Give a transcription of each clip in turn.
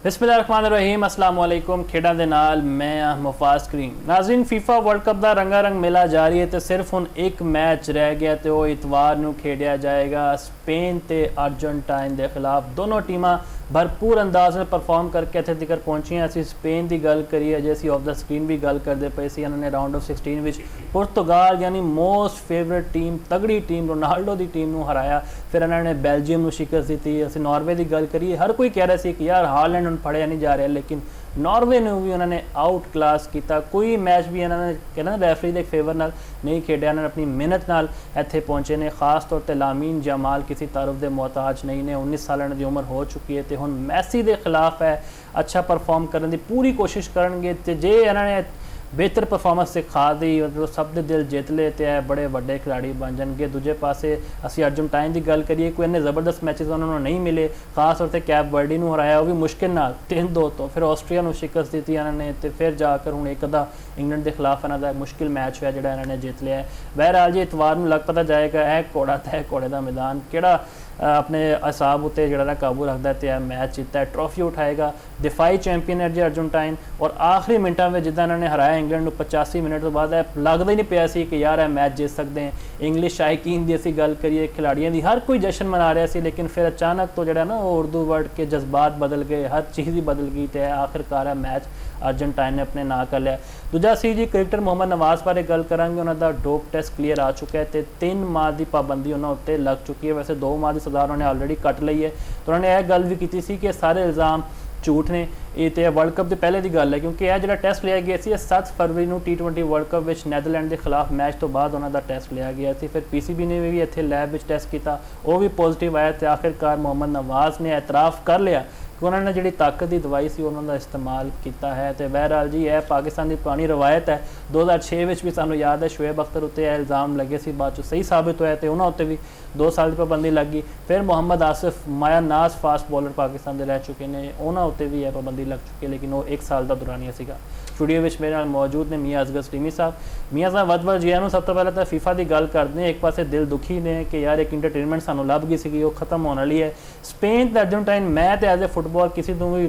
बिस्मिल्लाहिर्रहमानिर्रहीम अस्सलाम वालेकुम। खेडा दे नाल मैं मुफाज करीम। नाज़रीन, फीफा वर्ल्ड कप का रंगारंग मेला जारी है तो सिर्फ हुण एक मैच रह गया तो वो इतवार नूं खेडिया जाएगा। स्पेन ते अर्जेंटाइन के खिलाफ दोनों टीमां भरपूर अंदाज में परफॉर्म करके इत्थे तक पहुंचियां। असीं स्पेन की गल करिए, जे असीं ऑफ द स्क्रीन भी गल करते पे सी, इन्होंने राउंड ऑफ 16 विच पुर्तगाल यानी मोस्ट फेवरेट टीम, तगड़ी टीम रोनाल्डो की टीम नूं हराया। फिर इन्होंने बेल्जियम नूं शिकस्त दी। असीं नॉर्वे की गल करिए, हर कोई कह रहा सी कि यार हालैंड हुण फड़िया नहीं जा रहा, लेकिन नॉर्वे ने भी उन्होंने आउट क्लास किया। कोई मैच भी इन्होंने कहना रैफरी के फेवर नाल नहीं खेडिया, इन्होंने अपनी मेहनत नाल इत्थे पहुंचे ने। खास तौर पर लामीन जमाल किसी तारुफ के मोहताज नहीं ने, 19 साल की उम्र हो चुकी है तो हुण मैसी के खिलाफ है अच्छा परफॉर्म करने की पूरी कोशिश करेंगे। तो जे इन्होंने बेहतर परफॉर्मेंस दिखा दी, मतलब सब दे दिल जित ले तो बड़े बड़े खिलाड़ी बन जाएंगे। दूजे पासे असी अर्जेंटाइन की गल करिए, कोई इन्ने जबरदस्त मैचेस उन्होंने नहीं मिले। खास तौर पर कैप वर्डी नूं हराया, वो भी मुश्किल नाल 3-2 तो। फिर ऑस्ट्रेलिया नूं शिकस्त दी इन्होंने, तो फिर जाकर हुण एक अदा इंग्लैंड के खिलाफ इन्हों मुश्किल मैच होया जिहड़ा इन्होंने जित लिया है। बहरहाल जी इतवार नूं लग पता जाएगा यह घोड़ा तय घोड़े का मैदान किहड़ा अपने असाब उत्ते जिहड़ा काबू रखता है तो मैच जीता है, ट्रॉफी उठाएगा। दिफाई चैंपीयन है जी अर्जेंटाइन, और आखिरी मिनटा में जिदा इन्होंने हराया इंग्लैंड को 85 मिनट तो बाद लगता ही नहीं पाया सी कि यार मैच जीत सकते हैं। इंग्लिश शायकीन की असी गल करिए, खिलाड़ियों की हर कोई जश्न मना रहा सी, लेकिन फिर अचानक तो जो ना उर्दू वर्ड के जज्बात बदल गए, हर चीज़ ही बदल गई तो आखिरकार मैच अर्जेंटाइन ने अपने ना कर लिया। दूजा सी जी क्रिकेटर मोहम्मद नवाज बारे गल करांगे, उन्होंने डोप टेस्ट क्लीयर आ चुका है तो 3 माह की पाबंदी उन्होंने उत्ते लग चुकी है। वैसे 2 माह की सज़ा उन्होंने ऑलरेडी कट ली है। तो उन्होंने यह गल भी की सी कि सारे इल्ज़ाम झूठ ने। ये तो वर्ल्ड कप के पहले की गल है, क्योंकि यह जो टेस्ट लिया गया सी 7 फरवरी को T20 वर्ल्ड कप में नैदरलैंड के खिलाफ मैच तो बाद उन्होंने टेस्ट लिया गया सी। फिर PCB ने भी इतने लैब में टेस्ट किया, वो भी पॉजिटिव आया। तो आखिरकार मोहम्मद नवाज ने एतराफ़ कर लिया कि उन्होंने जी ताकत की दवाई सी उन्होंने इस्तेमाल किया है। तो बहरहाल जी यह पाकिस्तान की पुरानी रवायत है। 2006 में भी सूँ याद है शुएब अख्तर उत्ते इल्ज़ाम लगे सी, बाद सही साबित होया तो उन्होंने उत्ते भी 2 साल की पाबंदी लग गई। फिर मोहम्मद आसिफ माया नाज फास्ट बॉलर पाकिस्तान के रह चुके हैं, उन्होंने उत्ते भी यह पाबंदी लग चुकी है, लेकिन वो 1 साल का दुरानिया सीगा। स्टूडियो में मेरे नाल मौजूद ने मियाँ असगर सलीमी साहब। मियाँ साहब वध जी सब तो पहले तो फीफा की गल करते हैं। एक पासे दिल दुखी ने कि यार एक इंटरटेनमेंट सानू लभ गई सी, वो खत्म होने वाली है। स्पेन ते अर्जेंटाइन मैं तो एज ए फुटबॉल किसी तो भी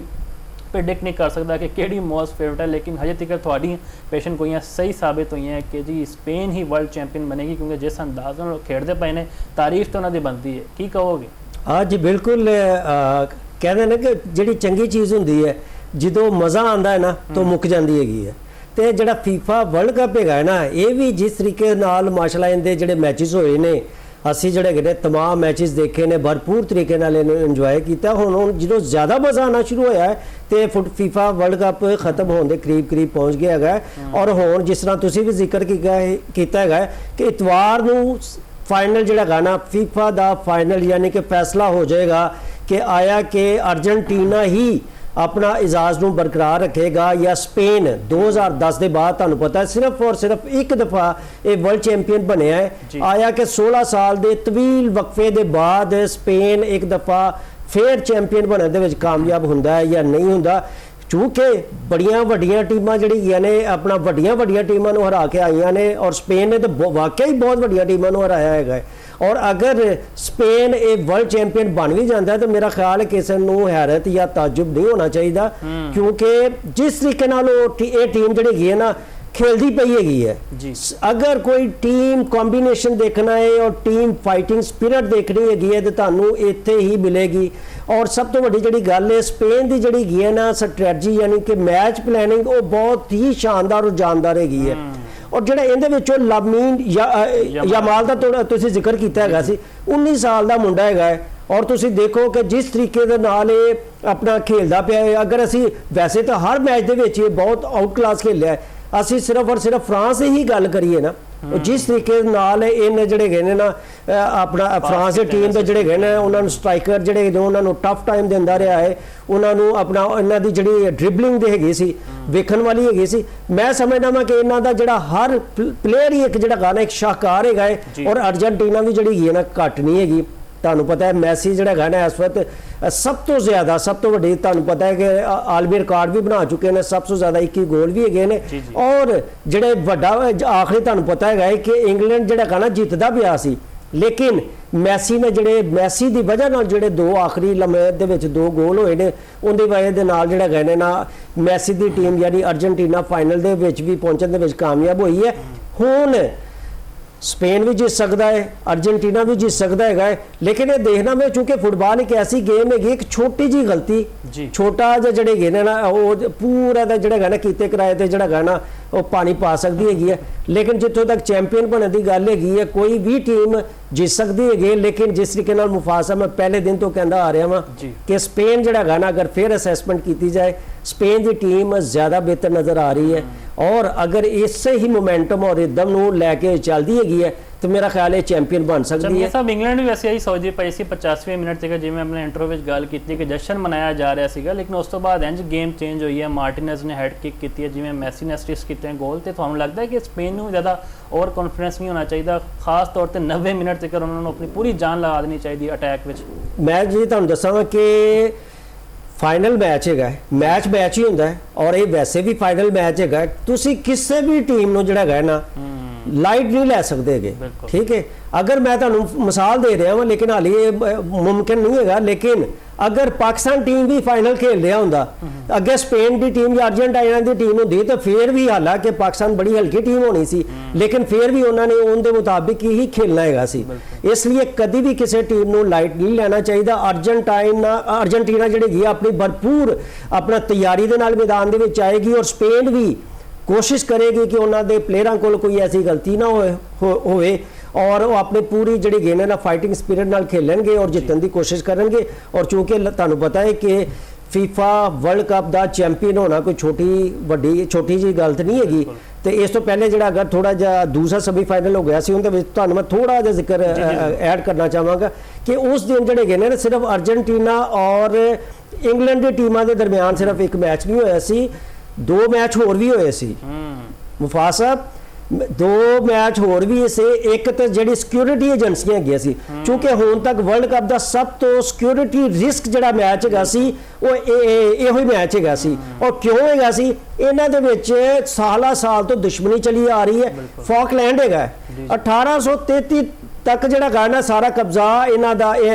प्रिडिक्ट नहीं कर सकता कि केड़ी मोस्ट फेवरेट है, लेकिन हजे तक थोड़ी पेशन गोइयां सही साबित हुई हैं कि जी स्पेन ही वर्ल्ड चैंपियन बनेगी, क्योंकि जिस अंदाज में खेडते पे ने तारीफ तो उन्होंने बनती है। की कहोगे? हाँ जी बिल्कुल, कहते ना कि जी चंगी चीज़ होंगी है जो मज़ा आता है ना तो मुक जाती हैगी है। तो जोड़ा फीफा वर्ल्ड कप है ना, ये भी जिस तरीके नाल माशाअल्लाह इनके जोड़े मैचिस होए ने, असी जोड़े तमाम मैचिस देखे ने, भरपूर तरीके नाल इंजॉय किया। हुण जो ज़्यादा मज़ा आना शुरू होया है तो फीफा वर्ल्ड कप खत्म होने के करीब पहुँच गया है। और हुण जिस तरह तुसीं भी जिक्र किया है कि इतवार नूं फाइनल जोड़ा ना फीफा का फाइनल यानी कि फैसला हो जाएगा कि आया कि अर्जेंटीना ही अपना एजाज नूं बरकरार रखेगा या स्पेन 2010 के बाद तुहानूं पता है सिर्फ और सिर्फ एक दफ़ा ये वर्ल्ड चैंपियन बनया है। आया कि 16 साल के तवील वक्फे के बाद स्पेन एक दफ़ा फिर चैंपियन बनने दे विच कामयाब हुंदा है या नहीं हुंदा। चूँकि बड़ियां वड्डियां टीमां जिहड़ियां ने अपना वड्डियां वड्डियां टीमां नूं हरा के आईयां ने, और स्पेन ने तो वाकई बहुत वड्डियां टीमां नूं हराया है। और अगर स्पेन एक वर्ल्ड चैंपियन बन भी जाता है तो मेरा ख्याल है किसी को हैरत या ताजुब नहीं होना चाहिए, क्योंकि जिस तरीके ये टीम जी है ना खेलती पई है जी। अगर कोई टीम कॉम्बीनेशन देखना है और टीम फाइटिंग स्पिरिट देखनी है तो तुहानूं इत्थे ही मिलेगी। और सब तो वड्डी जिहड़ी गल है स्पेन की जिहड़ी है ना स्ट्रैटजी यानी कि मैच प्लैनिंग वो बहुत ही शानदार और जानदार है। और जो इहदे लामीन यामाल का तुसीं जिक्र किया है सी, 19 साल का मुंडा है। और तुसीं देखो कि जिस तरीके दे नाल अपना खेलदा पिया है, अगर असी वैसे तो हर मैच दे विच बहुत आउट क्लास खेलिया है, असी सिर्फ और सिर्फ फ्रांस ही गल करिए ना, जिस तरीके नाल इन जिहड़े गए ने ना अपना फ्रांस की टीम के जिहड़े गए ने उन्होंने स्ट्राइकर जिहड़े उन्होंने टफ टाइम दिंदा रहा है, उन्होंने अपना इन्हां दी जिहड़ी ड्रिबलिंग दे हैगी सी वेखण वाली हैगी सी। मैं समझदा वां कि इन्हां दा जिहड़ा हर प्लेयर ही एक जिहड़ा गाना एक शाहकार है। और अर्जेंटीना भी जिहड़ी है ना घट नहीं हैगी। तुहानूं पता है मैसी जिहड़ा गाना इस वक्त सब तो ज़्यादा सब तो वड्डी तुहानूं पता है कि आलमी रिकॉर्ड भी बना चुके हैं, सब तो ज़्यादा 21 गोल भी है ने। और जिहड़े वड्डा आखिरी तुहानूं पता है कि इंग्लैंड जिहड़ा गाना जितदा पिया सी, लेकिन ਮੈਸੀ ਦੀ ਵਜ੍ਹਾ ਨਾਲ ਜਿਹੜੇ ਦੋ ਆਖਰੀ ਲਮਹੇ ਦੇ ਵਿੱਚ ਦੋ ਗੋਲ ਹੋਏ ਨੇ, ਉਹਦੀ ਵਜ੍ਹਾ ਦੇ ਨਾਲ ਜਿਹੜਾ ਗਏ ਨੇ ਨਾ ਮੈਸੀ ਦੀ ਟੀਮ ਯਾਨੀ ਅਰਜਨਟੀਨਾ ਫਾਈਨਲ ਦੇ ਵਿੱਚ ਵੀ ਪਹੁੰਚਣ ਦੇ ਵਿੱਚ ਕਾਮਯਾਬ ਹੋਈ ਹੈ। ਹੁਣ ਸਪੇਨ ਵੀ ਜਿੱਤ ਸਕਦਾ ਹੈ, ਅਰਜਨਟੀਨਾ ਵੀ ਜਿੱਤ ਸਕਦਾ ਹੈਗਾ ਹੈ, ਲੇਕਿਨ ਇਹ ਦੇਖਣਾ ਮੈਂ ਕਿਉਂਕਿ ਫੁੱਟਬਾਲ ਇੱਕ ਐਸੀ ਗੇਮ ਹੈਗੀ, ਇੱਕ ਛੋਟੀ ਜੀ ਗਲਤੀ ਛੋਟਾ ਜਿਹਾ ਜਿਹੜੇ ਗਏ ਨੇ ਨਾ ਉਹ ਪੂਰਾ ਦਾ ਜਿਹੜਾ ਗਾਣਾ ਕੀਤੇ ਕਿਰਾਏ ਤੇ ਜਿਹੜਾ ਗਾਣਾ ਉਹ ਪਾਣੀ ਪਾ ਸਕਦੀ ਹੈਗੀ ਹੈ। ਲੇਕਿਨ ਜਿੱਥੋਂ ਤੱਕ ਚੈਂਪੀਅਨ ਬਣਨ ਦੀ ਗੱਲ ਹੈਗੀ ਹੈ, ਕੋਈ ਵੀ ਟੀਮ ਜਿੱਤ ਸਕਦੀ ਹੈਗੀ, ਲੇਕਿਨ ਜਿਸ ਤਰੀਕੇ ਨਾਲ ਮੁਫਾਸਾ ਮੈਂ ਪਹਿਲੇ ਦਿਨ ਤੋਂ ਕਹਿੰਦਾ ਆ ਰਿਹਾ ਵਾਂ ਕਿ ਸਪੇਨ ਜਿਹੜਾ ਗਾਣਾ ਅਗਰ ਫਿਰ ਅਸੈਸਮੈਂਟ ਕੀਤੀ ਜਾਏ, ਸਪੇਨ ਦੀ ਟੀਮ ਜ਼ਿਆਦਾ ਬਿਹਤਰ ਨਜ਼ਰ ਆ ਰਹੀ ਹੈ ਔਰ ਅਗਰ ਇਸੇ ਹੀ ਮੋਮੈਂਟਮ ਔਰ ਰਿਦਮ ਨੂੰ ਲੈ ਕੇ ਚੱਲਦੀ ਹੈਗੀ ਹੈ तो मेरा ख्याल है चैंपियन बन सकती है। साहब इंग्लैंड भी वैसे ही सौदी पई सी 50वें मिनट तक जिवें अपने इंट्रो में गल की कि जश्न मनाया जा रहा सीगा, लेकिन उस तो बाद इंज गेम चेंज हुई है। मार्टिनेज ने हेड किक की है, जिवें मैसी ने असिस्ट किए हैं गोल, तो तुहानूं लगता है कि स्पेन नूं ज़्यादा ओवर कॉन्फिडेंस नहीं होना चाहिए, खास तौर पर 90 मिनट तक उन्होंने अपनी पूरी जान लगा देनी चाहिए अटैक में? मैं जी तुहानूं दसां कि फाइनल मैच है, मैच ही होंदा है और ये वैसे भी फाइनल मैच है। तुसीं किसी भी टीम नूं जिहड़ा है ना लाइट नहीं लै सकते है, ठीक है। अगर मैं तुहानूं मिसाल दे रहा हूँ, लेकिन हाली ये मुमकिन नहीं है, लेकिन अगर पाकिस्तान टीम भी फाइनल खेल रहा होंदा, अगे स्पेन की टीम या अर्जेंटीना की टीम होंदी तो फिर भी हालांकि पाकिस्तान बड़ी हल्की टीम होनी सी, लेकिन फिर भी उन्होंने उनके मुताबिक ही खेलना है सी। इसलिए कभी भी किसी टीम को लाइट नहीं लेना चाहिए। अर्जेंटीना जी अपनी भरपूर अपना तैयारी के नाल मैदान दे विच आएगी और स्पेन भी कोशिश करेगी कि उन्होंने प्लेयरों को कोई ऐसी गलती ना होए और वो अपनी पूरी जी गेम है ना फाइटिंग स्पिरिट नाल खेलेंगे और जितने की कोशिश करेंगे। और चूँकि तुहानूं पता है कि फीफा वर्ल्ड कप का चैंपीयन होना कोई छोटी जी गल तो नहीं हैगी। तो इस तो पहले जो अगर थोड़ा जहा दूसरा सेमीफाइनल हो गया सी, उनके तुहानूं मैं थोड़ा जिहा जिक्र ऐड करना चाहांगा कि उस दिन जिहड़े गए ने सिर्फ अर्जेंटीना और इंग्लैंड की टीमों के दरमियान सिर्फ एक मैच नहीं होया सी, 2 मैच होर भी होए सी मुफास साहब, 2 मैच होर भी से। एक तो जी सिक्योरिटी एजेंसियां हैगियां सी, चूँकि हुण तक वर्ल्ड कप का सब तो सिक्योरिटी रिस्क जिहड़ा मैच हैगा सी वो इहो ही मैच हैगा सी। और क्यों हैगा सी, इन्हां दे विच साल तो दुश्मनी चली आ रही है। फॉकलैंड हैगा 1833 तक जिहड़ा गाना सारा कब्जा इन्हां दा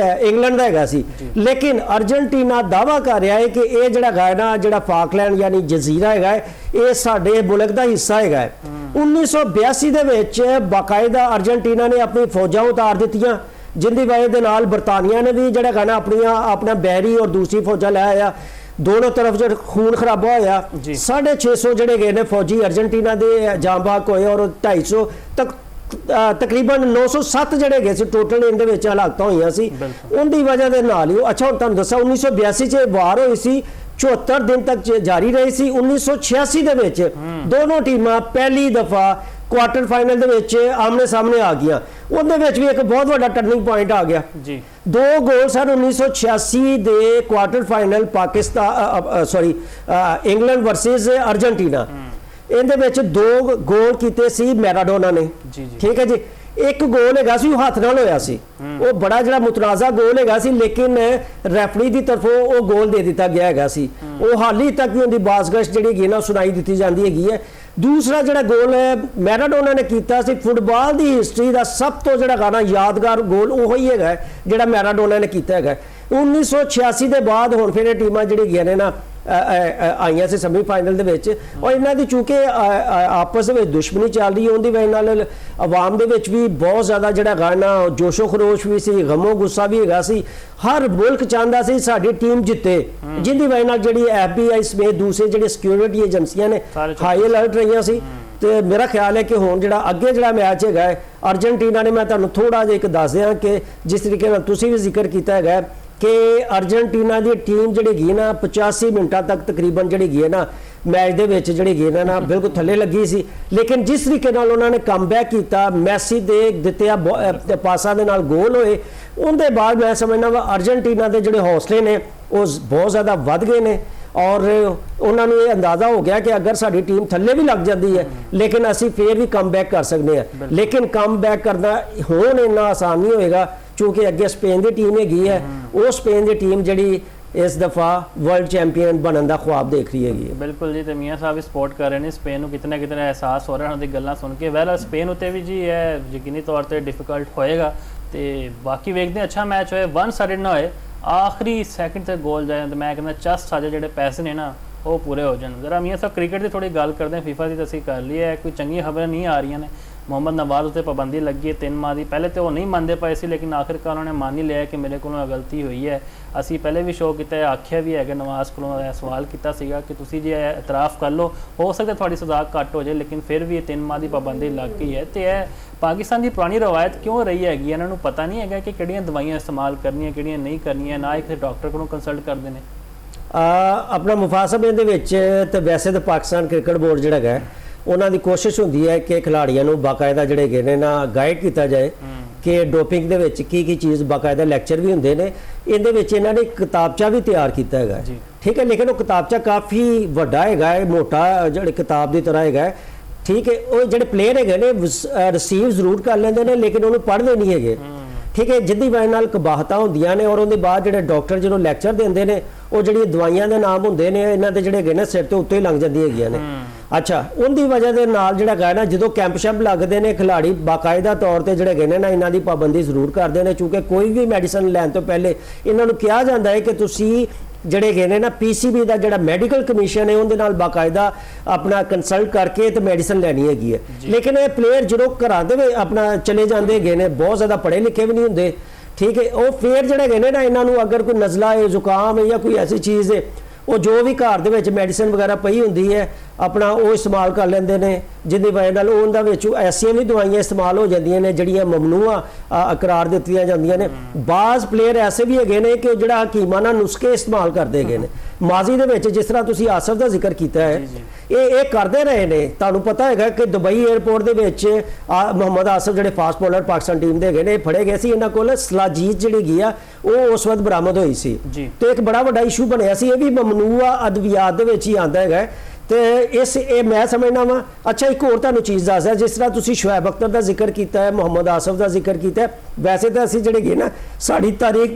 इंग्लैंड दा हैगा सी, लेकिन अर्जेंटीना दावा कर रहा है कि ये जिहड़ा गाना जिहड़ा फॉकलैंड यानी जजीरा हैगा ये साडे मुल्क दा हिस्सा हैगा। 1982 दे विच बाकायदा अर्जेंटीना ने अपनी फौजां उतार दित्तियां, जिंदी वजह दे नाल बरतानिया ने भी जिहड़ा गाना अपना बैरी और दूसरी फौजा लै आया, दोनों तरफ जो खून खराबा होया। 650 जिहड़े गए ने फौजी अर्जेंटीना दे जां बाक होए और 250 तक तकरीबन 907 जिहड़े गए सी टोटल इहदे विच हलाकतां होईयां सी उनदी वजह दे नाल ही। अच्छा हुण तुहानूं दस्सां 1982 च वार होई सी, 74 दिन तक जारी रही सी। 1986 दे विच दोनों टीमां पहली दफा क्वार्टर फाइनल दे विच आमने सामने आ गईयां, उहदे विच भी एक बहुत बड़ा टर्निंग पॉइंट आ गया जी। 2 गोल सन 1986 दे quarter final Pakistan England versus Argentina, इहदे विच 2 गोल कीते सी मैराडोना ने, ठीक है जी। एक गोल हैगा सी हाथ नाल होया सी, वो बड़ा जिहड़ा मुतनाज़ा गोल हैगा सी, लेकिन रैफरी दी तरफों वो गोल दे दिता गया हैगा सी। वो हाली तक भी उनकी बाज़गश जिहड़ी है ना सुनाई दी जाती हैगी है। दूसरा जिहड़ा गोल मैराडोना ने कीता सी फुटबॉल की हिस्टरी का सब तो जिहड़ा गाना यादगार गोल उही हैगा जिहड़ा मैराडोना ने कीता हैगा। 1986 के बाद हुण फिर टीमां जिहड़ियां ने ना आईयां से सेमीफाइनल दे विच और इन्हां दी चूँकि आपस में दुश्मनी चल रही है, उनकी वजह नाल आवाम दे विच भी बहुत ज़्यादा जिहड़ा गाना जोशो खरोश भी सी, गमो गुस्सा भी हैगा सी। हर मुल्क चाहता सी साडी टीम जिते, जिंदी वजह नाल जिहड़ी FBI समेत दूसरे जिहड़े सिक्योरिटी एजेंसियां ने हाई अलर्ट रहियां सी। तो मेरा ख्याल है कि हुण जिहड़ा अगे जिहड़ा मैच हैगा अर्जेंटीना ने, मैं तुहानूं थोड़ा जिहा एक दस दियां कि जिस तरीके नाल तुसीं भी जिक्र कीता हैगा कि अर्जेंटीना की टीम जी ना 85 मिनटा तक तकरीबन जी ना मैच दे विच जी ना बिल्कुल थले लगी सी, लेकिन जिस तरीके नाल उन्होंने कम बैक किया, मैसी दे दिते पासा दे नाल गोल होए, उनके बाद मैं समझना वा अर्जेंटीना के जोड़े हौसले ने वो बहुत ज़्यादा वध गए ने और उन्होंने ये अंदाज़ा हो गया कि अगर साडी टीम थले भी लग जाती है लेकिन असी फिर भी कम बैक कर सकते हैं। लेकिन कम बैक करना होने इन्ना आसान नहीं होएगा, क्योंकि अगे स्पेन की टीम हैगी है, वो स्पेन की टीम जी इस दफ़ा वर्ल्ड चैंपीयन बनने का ख्वाब देख रही है। बिल्कुल जी, तो मियाँ साहब भी सपोर्ट कर रहे हैं स्पेन को, कितना कितना एहसास हो रहा है उनकी गल्लां सुन के। वैल स्पेन उत्ते भी जी है यकीनी तौर पर डिफिकल्ट होएगा, ਤੇ ਬਾਕੀ ਵੇਖਦੇ ਹਾਂ ਅੱਛਾ ਮੈਚ ਹੋਏ 1-1 ਨਾ ਹੋਏ, ਆਖਰੀ ਸੈਕਿੰਡ ਤੇ ਗੋਲ ਜਾਏ ਤੇ ਮੈਂ ਕਹਿੰਦਾ ਚਸ ਸਾਡੇ ਜਿਹੜੇ ਪੈਸੇ ਨੇ ਨਾ ਉਹ ਪੂਰੇ ਹੋ ਜਾਣ। ਜ਼ਰਾ ਮੀਆਂ ਸਾਹਿਬ ਕ੍ਰਿਕਟ ਦੀ ਥੋੜੀ ਗੱਲ ਕਰਦੇ ਹਾਂ, ਫੀਫਾ ਦੀ ਤਾਂ ਅਸੀਂ ਕਰ ਲਈ ਹੈ, ਕੋਈ ਚੰਗੀਆਂ ਖਬਰਾਂ ਨਹੀਂ ਆ ਰਹੀਆਂ ਨੇ। ਮੁਹੰਮਦ ਨਵਾਜ਼ ਉੱਤੇ ਪਾਬੰਦੀ ਲੱਗੀ ਹੈ 3 ਮਾਹ ਦੀ, ਪਹਿਲੇ ਤੇ ਉਹ ਨਹੀਂ ਮੰਨਦੇ ਪਏ ਸੀ ਲੇਕਿਨ ਆਖਿਰਕਾਰ ਉਹਨਾਂ ਨੇ ਮੰਨ ਹੀ ਲਿਆ ਕਿ ਮੇਰੇ ਕੋਲੋਂ ਗਲਤੀ ਹੋਈ ਹੈ। ਅਸੀਂ ਪਹਿਲੇ ਵੀ ਸ਼ੋਅ ਕੀਤਾ, ਆਖਿਆ ਵੀ ਹੈਗਾ, ਨਵਾਜ਼ ਕੋਲੋਂ ਇਹ ਸਵਾਲ ਕੀਤਾ ਸੀਗਾ ਕਿ ਤੁਸੀਂ ਜੇ ਇਤਰਾਫ ਕਰ ਲਓ ਹੋ ਸਕਦਾ ਤੁਹਾਡੀ ਸਜ਼ਾ ਘੱਟ ਹੋ ਜਾਏ, ਲੇਕਿਨ ਫਿਰ ਵੀ ਇਹ 3 ਮਾਹ ਦੀ ਪਾਬੰਦੀ ਲੱਗ ਗਈ ਹੈ। ਤੇ ਇਹ ਪਾਕਿਸਤਾਨ ਦੀ ਪੁਰਾਣੀ ਰਵਾਇਤ ਕਿਉਂ ਰਹੀ ਹੈਗੀ, ਇਹਨਾਂ ਨੂੰ ਪਤਾ ਨਹੀਂ ਹੈਗਾ ਕਿ ਕਿਹੜੀਆਂ ਦਵਾਈਆਂ ਇਸਤੇਮਾਲ ਕਰਨੀਆਂ ਕਿਹੜੀਆਂ ਨਹੀਂ ਕਰਨੀਆਂ, ਨਾ ਹੀ ਕਿਸੇ ਡਾਕਟਰ ਕੋਲੋਂ ਕੰਸਲਟ ਕਰਦੇ ਨੇ। ਆਪਣਾ ਮੁਫਾਸਬ ਇਹਦੇ ਵਿੱਚ ਤੇ ਵੈਸੇ ਤਾਂ ਪਾਕਿਸਤਾਨ ਕ੍ਰਿਕਟ ਬੋਰਡ ਜਿਹੜਾ ਹੈਗਾ ਉਹਨਾਂ ਦੀ ਕੋਸ਼ਿਸ਼ ਹੁੰਦੀ ਹੈ ਕਿ ਖਿਡਾਰੀਆਂ ਨੂੰ ਬਾਕਾਇਦਾ ਜਿਹੜੇ ਹੈਗੇ ਨੇ ਨਾ ਗਾਈਡ ਕੀਤਾ ਜਾਏ ਕਿ ਡੋਪਿੰਗ ਦੇ ਵਿੱਚ ਕੀ ਚੀਜ਼, ਬਾਕਾਇਦਾ ਲੈਕਚਰ ਵੀ ਹੁੰਦੇ ਨੇ। ਇਹਦੇ ਵਿੱਚ ਇਹਨਾਂ ਨੇ ਇੱਕ ਕਿਤਾਬਚਾ ਵੀ ਤਿਆਰ ਕੀਤਾ ਹੈਗਾ, ਠੀਕ ਹੈ, ਲੇਕਿਨ ਉਹ ਕਿਤਾਬਚਾ ਕਾਫੀ ਵੱਡਾ ਹੈਗਾ ਹੈ, ਮੋਟਾ ਜਿਹੜੇ ਕਿਤਾਬ ਦੀ ਤਰ੍ਹਾਂ ਹੈਗਾ, ਠੀਕ ਹੈ। ਉਹ ਜਿਹੜੇ ਪਲੇਅਰ ਹੈਗੇ ਨੇ ਰਿਸੀਵ ਜ਼ਰੂਰ ਕਰ ਲੈਂਦੇ ਨੇ ਲੇਕਿਨ ਉਹਨੂੰ ਪੜ੍ਹਦੇ ਨਹੀਂ ਹੈਗੇ, ਠੀਕ ਹੈ, ਜਿੱਦੀ ਵਜ੍ਹਾ ਨਾਲ ਕਬਾਹਤਾਂ ਹੁੰਦੀਆਂ ਨੇ। ਔਰ ਉਹਦੇ ਬਾਅਦ ਜਿਹੜੇ ਡਾਕਟਰ ਜਦੋਂ ਲੈਕਚਰ ਦਿੰਦੇ ਨੇ ਉਹ ਜਿਹੜੀਆਂ ਦਵਾਈਆਂ ਦੇ ਨਾਮ ਹੁੰਦੇ ਨੇ ਇਹਨਾਂ ਦੇ ਜਿਹੜੇ ਹੈਗੇ ਨੇ ਸਿਰ ਤੋਂ ਉੱਤੇ ਹੀ ਲੰਘ ਜਾਂਦੀਆਂ ਹੈਗੀਆਂ ਨੇ। ਅੱਛਾ, ਉਹਦੀ ਵਜ੍ਹਾ ਦੇ ਨਾਲ ਜਿਹੜਾ ਹੈਗਾ ਨਾ ਜਦੋਂ ਕੈਂਪ ਸ਼ੈਂਪ ਲੱਗਦੇ ਨੇ ਖਿਲਾੜੀ ਬਾਕਾਇਦਾ ਤੌਰ ਤੇ ਜਿਹੜੇ ਹੈਗੇ ਨੇ ਨਾ ਇਹਨਾਂ ਦੀ ਪਾਬੰਦੀ ਜ਼ਰੂਰ ਕਰਦੇ ਨੇ, ਕਿਉਂਕਿ ਕੋਈ ਵੀ ਮੈਡੀਸਨ ਲੈਣ ਤੋਂ ਪਹਿਲੇ ਇਹਨਾਂ ਨੂੰ ਕਿਹਾ ਜਾਂਦਾ ਹੈ ਕਿ ਤੁਸੀਂ ਜਿਹੜੇ ਹੈਗੇ ਨੇ ਨਾ PCB ਦਾ ਜਿਹੜਾ ਮੈਡੀਕਲ ਕਮਿਸ਼ਨ ਹੈ ਉਹਦੇ ਨਾਲ ਬਾਕਾਇਦਾ ਆਪਣਾ ਕੰਸਲਟ ਕਰਕੇ ਤੇ ਮੈਡੀਸਨ ਲੈਣੀ ਹੈਗੀ ਹੈ। ਲੇਕਿਨ ਇਹ ਪਲੇਅਰ ਜਦੋਂ ਘਰਾਂ ਦੇ ਵਿੱਚ ਆਪਣਾ ਚਲੇ ਜਾਂਦੇ ਹੈਗੇ ਨੇ, ਬਹੁਤ ਜ਼ਿਆਦਾ ਪੜ੍ਹੇ ਲਿਖੇ ਵੀ ਨਹੀਂ ਹੁੰਦੇ, ਠੀਕ ਹੈ, ਉਹ ਫੇਰ ਜਿਹੜੇ ਹੈਗੇ ਨੇ ਨਾ ਇਹਨਾਂ ਨੂੰ ਅਗਰ ਕੋਈ ਨਜ਼ਲਾ ਹੈ, ਜ਼ੁਕਾਮ ਹੈ ਜਾਂ ਕੋਈ ਐਸੀ ਚੀਜ਼ ਹੈ, ਉਹ ਜੋ ਵੀ ਘਰ ਦੇ ਵਿੱਚ ਮੈਡੀਸਨ ਵਗੈਰਾ ਪਈ ਹੁੰਦੀ ਹੈ ਆਪਣਾ ਉਹ ਇਸਤੇਮਾਲ ਕਰ ਲੈਂਦੇ ਨੇ, ਜਿਹਦੀ ਵਜ੍ਹਾ ਨਾਲ ਉਹਨਾਂ ਵਿੱਚ ਐਸੀਆਂ ਵੀ ਦਵਾਈਆਂ ਇਸਤੇਮਾਲ ਹੋ ਜਾਂਦੀਆਂ ਨੇ ਜਿਹੜੀਆਂ ਮਮਨੂਆ ਕਰਾਰ ਦਿੱਤੀਆਂ ਜਾਂਦੀਆਂ ਨੇ। ਬਾਜ਼ ਪਲੇਅਰ ਐਸੇ ਵੀ ਹੈਗੇ ਨੇ ਕਿ ਜਿਹੜਾ ਹਕੀਮਾਂ ਨਾਲ ਨੁਸਖੇ ਇਸਤੇਮਾਲ ਕਰਦੇ ਹੈਗੇ ਨੇ। ਮਾਜ਼ੀ ਦੇ ਵਿੱਚ ਜਿਸ ਤਰ੍ਹਾਂ ਤੁਸੀਂ ਆਸਫ ਦਾ ਜ਼ਿਕਰ ਕੀਤਾ ਹੈ, ਇਹ ਕਰਦੇ ਰਹੇ ਨੇ। ਤੁਹਾਨੂੰ ਪਤਾ ਹੈਗਾ ਕਿ ਦੁਬਈ 에ਅਰਪੋਰਟ ਦੇ ਵਿੱਚ ਮੁਹੰਮਦ ਆਸਫ ਜਿਹੜੇ ਫਾਸਟ ਬੋਲਰ ਪਾਕਿਸਤਾਨ ਟੀਮ ਦੇ ਹੈਗੇ ਨੇ ਫੜੇ ਗਏ ਸੀ, ਇਹਨਾਂ ਕੋਲ ਸਲਾਜੀਤ ਜਿਹੜੀ ਗਈ ਆ ਉਹ ਉਸ ਵਕਤ ਬਰਾਮਦ ਹੋਈ ਸੀ ਤੇ ਇੱਕ ਬੜਾ ਵੱਡਾ ਇਸ਼ੂ ਬਣਿਆ ਸੀ। ਇਹ ਵੀ ਮਮਨੂਆ ਅਦਵਿਆਤ ਦੇ ਵਿੱਚ ਹੀ ਆਉਂਦਾ ਹੈਗਾ ਤੇ ਇਹ ਮੈਂ ਸਮਝਣਾ ਵਾ। ਅੱਛਾ, ਇੱਕ ਹੋਰ ਤੁਹਾਨੂੰ ਚੀਜ਼ ਦੱਸਦਾ, ਜਿਸ ਤਰ੍ਹਾਂ ਤੁਸੀਂ ਸ਼ੁਐਬ ਅਖਤਰ ਦਾ ਜ਼ਿਕਰ ਕੀਤਾ ਹੈ, ਮੁਹੰਮਦ ਆਸਫ ਦਾ ਜ਼ਿਕਰ ਕੀਤਾ ਹੈ, ਵੈਸੇ ਤਾਂ ਅਸੀਂ ਜਿਹੜੇ ਗਏ ਨਾ ਸਾਡੀ ਤਾਰੀਖ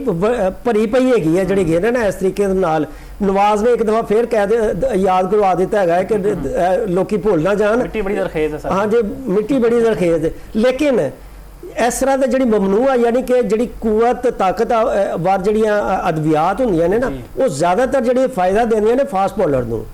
ਭਰੀ ਪਈ ਹੈਗੀ ਹੈ ਜਿਹੜੇ ਗਏ ਨਾ ਇਸ ਤਰੀਕੇ ਦੇ ਨਾਲ। ਨਵਾਜ਼ ਨੇ ਇੱਕ ਦਫਾ ਫੇਰ ਯਾਦ ਕਰਵਾ ਦਿੱਤਾ ਹੈਗਾ ਕਿ ਲੋਕੀ ਭੁੱਲ ਨਾ ਜਾਣ, ਮਿੱਟੀ ਬੜੀ ਜ਼ਰਖੇਜ਼ ਹੈ। ਹਾਂ ਜੀ, ਮਿੱਟੀ ਬੜੀ ਜ਼ਰਖੇਜ਼ ਹੈ, ਲੇਕਿਨ ਇਸ ਤਰ੍ਹਾਂ ਦਾ ਜਿਹੜੀ ਮਮਨੂਆ ਯਾਨੀ ਕਿ ਜਿਹੜੀ ਕੁਵਤ ਤਾਕਤ ਵਾਰ ਜਿਹੜੀਆਂ ਅਦਵਿਆਤ ਹੁੰਦੀਆਂ ਨੇ ਨਾ ਉਹ ਜ਼ਿਆਦਾਤਰ ਜਿਹੜੇ ਫਾਇਦਾ ਦਿੰਦੀਆਂ ਨੇ ਫਾਸਟ ਬੋਲਰ ਨੂੰ।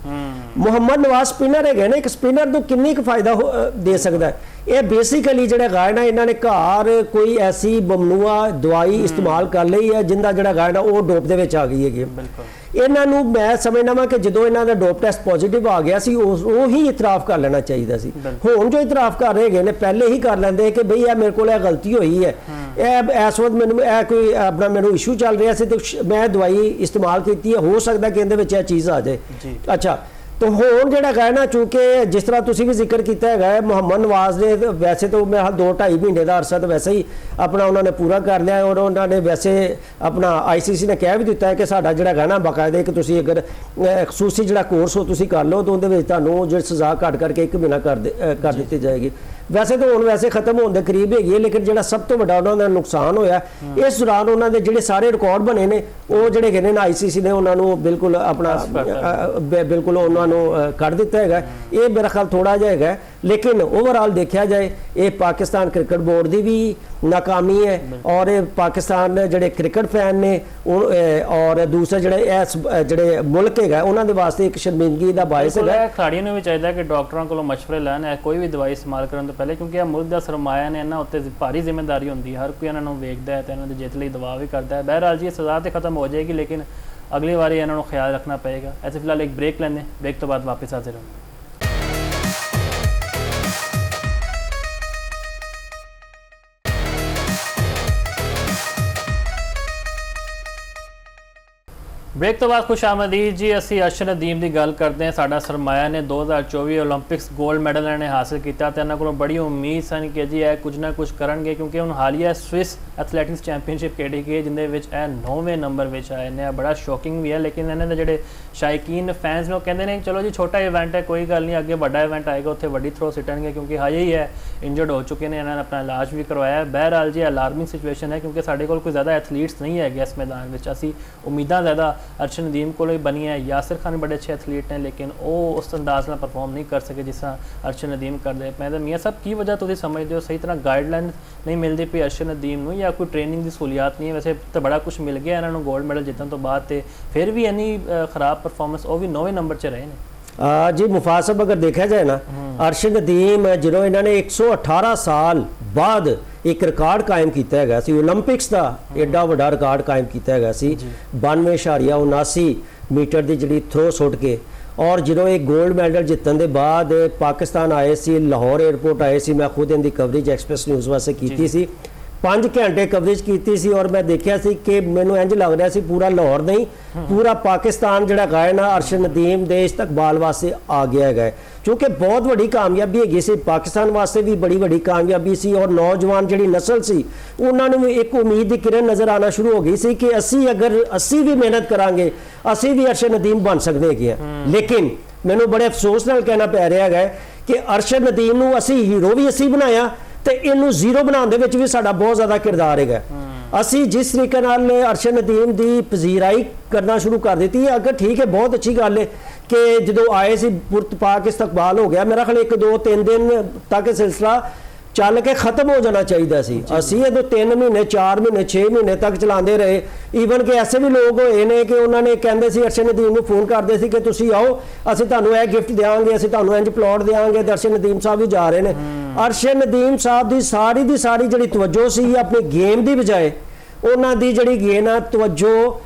ਮੁਹੰਮਦ ਨਵਾਜ਼ ਸਪਿਨਰ ਹੈਗੇ ਨੇ, ਇੱਕ ਸਪਿਨਰ ਨੂੰ ਕਿੰਨੀ ਕੁ ਫਾਇਦਾ ਦੇ ਸਕਦਾ? ਇਹ ਬੇਸਿਕਲੀ ਜਿਹੜਾ ਗਾਇਨਾ ਇਹਨਾਂ ਨੇ ਘਰ ਕੋਈ ਐਸੀ ਮਮਨੂਆ ਦਵਾਈ ਇਸਤੇਮਾਲ ਕਰ ਲਈ ਹੈ ਜਿੰਦਾ ਜਿਹੜਾ ਗਾਇਨਾ ਉਹ ਡੋਪ ਦੇ ਵਿੱਚ ਆ ਗਈ ਹੈਗੀ। ਇਹਨਾਂ ਨੂੰ ਮੈਂ ਸਮਝਦਾ ਵਾਂ ਕਿ ਜਦੋਂ ਇਹਨਾਂ ਦਾ ਡੋਪ ਟੈਸਟ ਪੋਜ਼ਿਟਿਵ ਆ ਗਿਆ ਸੀ ਉਹ ਹੀ ਇਤਰਾਫ ਕਰ ਲੈਣਾ ਚਾਹੀਦਾ ਸੀ। ਹੁਣ ਜੋ ਇਤਰਾਫ ਕਰ ਰਹੇ ਹੈਗੇ ਨੇ ਪਹਿਲੇ ਹੀ ਕਰ ਲੈਂਦੇ ਕਿ ਬਈ ਇਹ ਮੇਰੇ ਕੋਲ ਇਹ ਗਲਤੀ ਹੋਈ ਹੈ, ਇਹ ਇਸ ਵਕਤ ਮੈਨੂੰ ਇਹ ਕੋਈ ਆਪਣਾ ਮੈਨੂੰ ਇਸ਼ੂ ਚੱਲ ਰਿਹਾ ਸੀ ਤੇ ਮੈਂ ਦਵਾਈ ਇਸਤੇਮਾਲ ਕੀਤੀ ਹੈ, ਹੋ ਸਕਦਾ ਕਿ ਇਹਦੇ ਵਿੱਚ ਇਹ ਚੀਜ਼ ਆ ਜਾਏ। ਅੱਛਾ, तो ਹੁਣ ਜਿਹੜਾ ਹੈ ਨਾ ਚੂੰਕਿ ਜਿਸ ਤਰ੍ਹਾਂ ਤੁਸੀਂ ਵੀ ਜ਼ਿਕਰ ਕੀਤਾ ਹੈਗਾ ਮੁਹੰਮਦ ਨਵਾਜ਼ ਨੇ ਵੈਸੇ ਤਾਂ ਮੈਂ 2-2.5 ਮਹੀਨੇ ਦਾ ਅਰਸਾ ਤਾਂ ਵੈਸੇ ਹੀ ਆਪਣਾ ਉਹਨਾਂ ਨੇ ਪੂਰਾ ਕਰ ਲਿਆ ਔਰ ਉਹਨਾਂ ਨੇ ਵੈਸੇ ਆਪਣਾ ICC ਨੇ ਕਹਿ ਵੀ ਦਿੱਤਾ ਹੈ ਕਿ ਸਾਡਾ ਜਿਹੜਾ ਹੈ ਨਾ ਬਾਕਾਇਦਾ ਕਿ ਤੁਸੀਂ ਅਗਰ ਖਸੂਸੀ ਜਿਹੜਾ ਕੋਰਸ ਹੋ ਤੁਸੀਂ ਕਰ ਲਓ ਤਾਂ ਉਹਦੇ ਵਿੱਚ ਤੁਹਾਨੂੰ ਜਿਹੜੀ ਸਜ਼ਾ ਘੱਟ ਕਰਕੇ 1 ਮਹੀਨਾ ਕਰ ਦਿੱਤੀ ਜਾਏਗੀ। ਵੈਸੇ ਤਾਂ ਹੁਣ ਵੈਸੇ ਖਤਮ ਹੋਣ ਦੇ ਕਰੀਬ ਹੈਗੀ ਹੈ ਲੇਕਿਨ ਜਿਹੜਾ ਸਭ ਤੋਂ ਵੱਡਾ ਉਹਨਾਂ ਦਾ ਨੁਕਸਾਨ ਹੋਇਆ ਇਸ ਦੌਰਾਨ ਉਹਨਾਂ ਦੇ ਜਿਹੜੇ ਸਾਰੇ ਰਿਕਾਰਡ ਬਣੇ ਨੇ ਉਹ ਜਿਹੜੇ ਹੈਗੇ ਨੇ ICC ਨੇ ਉਹਨਾਂ ਨੂੰ ਬਿਲਕੁਲ ਆਪਣਾ ਬਿਲਕੁਲ ਉਹਨਾਂ ਨੂੰ ਕੱਢ ਦਿੱਤਾ ਹੈਗਾ। ਇਹ ਮੇਰਾ ਖਿਆਲ ਥੋੜਾ ਜਿਹਾ ਹੈਗਾ ਲੇਕਿਨ ਓਵਰਆਲ ਦੇਖਿਆ ਜਾਏ ਇਹ ਪਾਕਿਸਤਾਨ ਕ੍ਰਿਕਟ ਬੋਰਡ ਦੀ ਵੀ ਨਾਕਾਮੀ ਹੈ ਔਰ ਇਹ ਪਾਕਿਸਤਾਨ ਜਿਹੜੇ ਕ੍ਰਿਕਟ ਫੈਨ ਨੇ ਔਰ ਦੂਸਰੇ ਜਿਹੜੇ ਮੁਲਕ ਹੈਗਾ ਉਹਨਾਂ ਦੇ ਵਾਸਤੇ ਇੱਕ ਸ਼ਰਮਿੰਦਗੀ ਦਾ ਬਾਇਸ ਹੈਗਾ। ਖਿਡਾਰੀਆਂ ਨੂੰ ਵੀ ਚਾਹੀਦਾ ਕਿ ਡਾਕਟਰਾਂ ਕੋਲੋਂ ਮਸ਼ਵਰੇ ਲੈਣ ਕੋਈ ਵੀ ਦਵਾਈ ਇਸਤੇਮਾਲ ਕਰਨ ਤੋਂ ਪਹਿਲੇ ਕਿਉਂਕਿ ਇਹ ਮੁਲਕ ਦਾ ਸਰਮਾਇਆ ਨੇ ਇਹਨਾਂ ਉੱਤੇ ਭਾਰੀ ਜ਼ਿੰਮੇਵਾਰੀ ਹੁੰਦੀ ਹੈ। ਹਰ ਕੋਈ ਇਹਨਾਂ ਨੂੰ ਵੇਖਦਾ ਹੈ ਤੇ ਇਹਨਾਂ ਦੀ ਜਿੱਤ ਲਈ ਦਵਾ ਵੀ ਕਰਦਾ ਹੈ। ਬਹਰਹਾਲ ਜੀ ਸਜ਼ਾ ਤੇ ਖਤਮ ਹੋ ਜਾਏਗੀ ਲੇਕਿਨ ਅਗਲੀ ਵਾਰੀ ਇਹਨਾਂ ਨੂੰ ਖਿਆਲ ਰੱਖਣਾ ਪਏਗਾ। ਐਸੇ ਫਿਲਹਾਲ ਇੱਕ ਬ੍ਰੇਕ ਲੈਂਦੇ ਬ੍ਰੇਕ ਤੋਂ ਬਾਅਦ ਵਾਪਸ ਹਾਜ਼ਰ ਹੋਵਾਂਗੇ। ब्रेक तो बाद खुश आमदीद जी। असी अर्शद नदीम की गल करते हैं। साडा सरमाया ने 2024 ओलंपिक्स गोल्ड मैडल इन्होंने हासिल किया तो इन्होंने को बड़ी उम्मीद सन कि जी कुछ ना कुछ करेंगे क्योंकि हम हालिया स्विस एथलैटिक्स चैंपीयनशिप खेडी गई जिंदे 9वें नंबर में आए ने। बड़ा शॉकिंग भी है लेकिन इन्होंने जो शायकीन फैंस ने कहते हैं चलो जी छोटा इवेंट है कोई गल नहीं अगे बड़ा इवेंट आएगा उत्थे वड्डी थ्रो सिटणगे क्योंकि हजे ही है इंजर्ड हो चुके हैं। इन्होंने अपना इलाज भी करवाया। बहरहाल जी अलार्मिंग सिचुएशन है क्योंकि साढ़े कोल कोई ज़्यादा एथलीट्स नहीं है इस मैदान में। असी उम्मीदां ज़्यादा ਅਰਸ਼ਨ ਨਦੀਮ ਕੋਲ ਵੀ ਬਣੀ ਹੈ। ਯਾਸਿਰ ਖਾਨ ਬੜੇ ਅੱਛੇ ਐਥਲੀਟ ਨੇ, ਲੇਕਿਨ ਉਹ ਉਸ ਅੰਦਾਜ਼ ਨਾਲ ਪਰਫਾਰਮ ਨਹੀਂ ਕਰ ਸਕੇ ਜਿਸ ਤਰ੍ਹਾਂ ਅਰਸ਼ਨ ਨਦੀਮ ਕਰਦੇ। ਮੈਂ ਤਾਂ ਮੀਆਂ ਸਾਹਿਬ ਕੀ ਵਜ੍ਹਾ ਤੁਸੀਂ ਸਮਝਦੇ ਹੋ, ਸਹੀ ਤਰ੍ਹਾਂ ਗਾਈਡਲਾਈਨ ਨਹੀਂ ਮਿਲਦੀ ਪਈ ਅਰਸ਼ਨ ਨਦੀਮ ਨੂੰ, ਜਾਂ ਕੋਈ ਟ੍ਰੇਨਿੰਗ ਦੀ ਸਹੂਲੀਅਤ ਨਹੀਂ ਹੈ? ਵੈਸੇ ਤਾਂ ਬੜਾ ਕੁਝ ਮਿਲ ਗਿਆ ਇਹਨਾਂ ਨੂੰ ਗੋਲਡ ਮੈਡਲ ਜਿੱਤਣ ਤੋਂ ਬਾਅਦ, ਤੇ ਫਿਰ ਵੀ ਇੰਨੀ ਖਰਾਬ ਪਰਫਾਰਮੈਂਸ, ਉਹ ਵੀ 9ਵੇਂ ਨੰਬਰ 'ਚ ਰਹੇ ਨੇ। जी मुफाज साहब, अगर देखा जाए ना, अरशद नदीम जिन्होंने इन्होंने 118 साल बाद एक रिकॉर्ड कायम किया है सी, ओलंपिक्स का एडा वड्डा रिकॉर्ड कायम किया है सी 92.79 मीटर की जी थ्रो सुट के। और जो एक गोल्ड मैडल जितने के बाद पाकिस्तान आए सी, लाहौर एयरपोर्ट आए सी, मैं खुद इनकी कवरेज एक्सप्रैस न्यूज़ वास्ते की सी, 5 घंटे कवरेज की सी। और मैं देखा सी कि मैनू इंज लग रहा सी पूरा लाहौर नहीं, पूरा पाकिस्तान जिहड़ा है ना अरशद नदीम दे इस्तकबाल वास्ते आ गया है, क्योंकि बहुत बड़ी कामयाबी हैगी सी, पाकिस्तान वास्ते भी बड़ी बड़ी कामयाबी सी। और नौजवान जिहड़ी नस्ल सी उन्होंने भी एक उम्मीद की किरण नज़र आना शुरू हो गई सी कि असी अगर असी भी मेहनत करांगे असी भी अरशद नदीम बन सकते हैं। लेकिन मैनू बड़े अफसोस नाल कहना पै रहा है कि अरशद नदीम नू असी हीरो भी असी बनाया ਤੇ ਇਹਨੂੰ ਜ਼ੀਰੋ ਬਣਾਉਣ ਦੇ ਵਿੱਚ ਵੀ ਸਾਡਾ ਬਹੁਤ ਜ਼ਿਆਦਾ ਕਿਰਦਾਰ ਹੈਗਾ। ਅਸੀਂ ਜਿਸ ਤਰੀਕੇ ਨਾਲ ਅਰਸ਼ਦ ਨਦੀਮ ਦੀ ਪਜ਼ੀਰਾਈ ਕਰਨਾ ਸ਼ੁਰੂ ਕਰ ਦਿੱਤੀ ਹੈ, ਅਗਰ ਠੀਕ ਹੈ, ਬਹੁਤ ਅੱਛੀ ਗੱਲ ਹੈ ਕਿ ਜਦੋਂ ਆਏ ਸੀ ਪੁਰਤਪਾਕ ਇਸਤਕਬਾਲ ਹੋ ਗਿਆ। ਮੇਰਾ ਖਿਆਲ 1 2 3 ਦਿਨ ਤੱਕ ਇਹ ਸਿਲਸਿਲਾ ਚੱਲ ਕੇ ਖਤਮ ਹੋ ਜਾਣਾ ਚਾਹੀਦਾ ਸੀ। ਅਸੀਂ ਇਹ 3 ਮਹੀਨੇ 4 ਮਹੀਨੇ 6 ਮਹੀਨੇ ਤੱਕ ਚਲਾਉਂਦੇ ਰਹੇ। ਈਵਨ ਕਿ ਐਸੇ ਵੀ ਲੋਕ ਹੋਏ ਨੇ ਕਿ ਉਹਨਾਂ ਨੇ ਕਹਿੰਦੇ ਸੀ, ਅਰਸ਼ਦ ਨਦੀਮ ਨੂੰ ਫੋਨ ਕਰਦੇ ਸੀ ਕਿ ਤੁਸੀਂ ਆਓ, ਅਸੀਂ ਤੁਹਾਨੂੰ ਇਹ ਗਿਫਟ ਦੇਵਾਂਗੇ, ਅਸੀਂ ਤੁਹਾਨੂੰ ਇੰਜ ਪਲਾਟ ਦੇਵਾਂਗੇ, ਤੇ ਅਰਸ਼ਦ ਨਦੀਮ ਸਾਹਿਬ ਵੀ ਜਾ ਰਹੇ ਨੇ। ਅਰਸ਼ਦ ਨਦੀਮ ਸਾਹਿਬ ਦੀ ਸਾਰੀ ਜਿਹੜੀ ਤਵੱਜੋ ਸੀ ਆਪਣੀ ਗੇਮ ਦੀ ਬਜਾਏ ਉਹਨਾਂ ਦੀ ਜਿਹੜੀ ਗੇਮ ਆ ਤਵੱਜੋ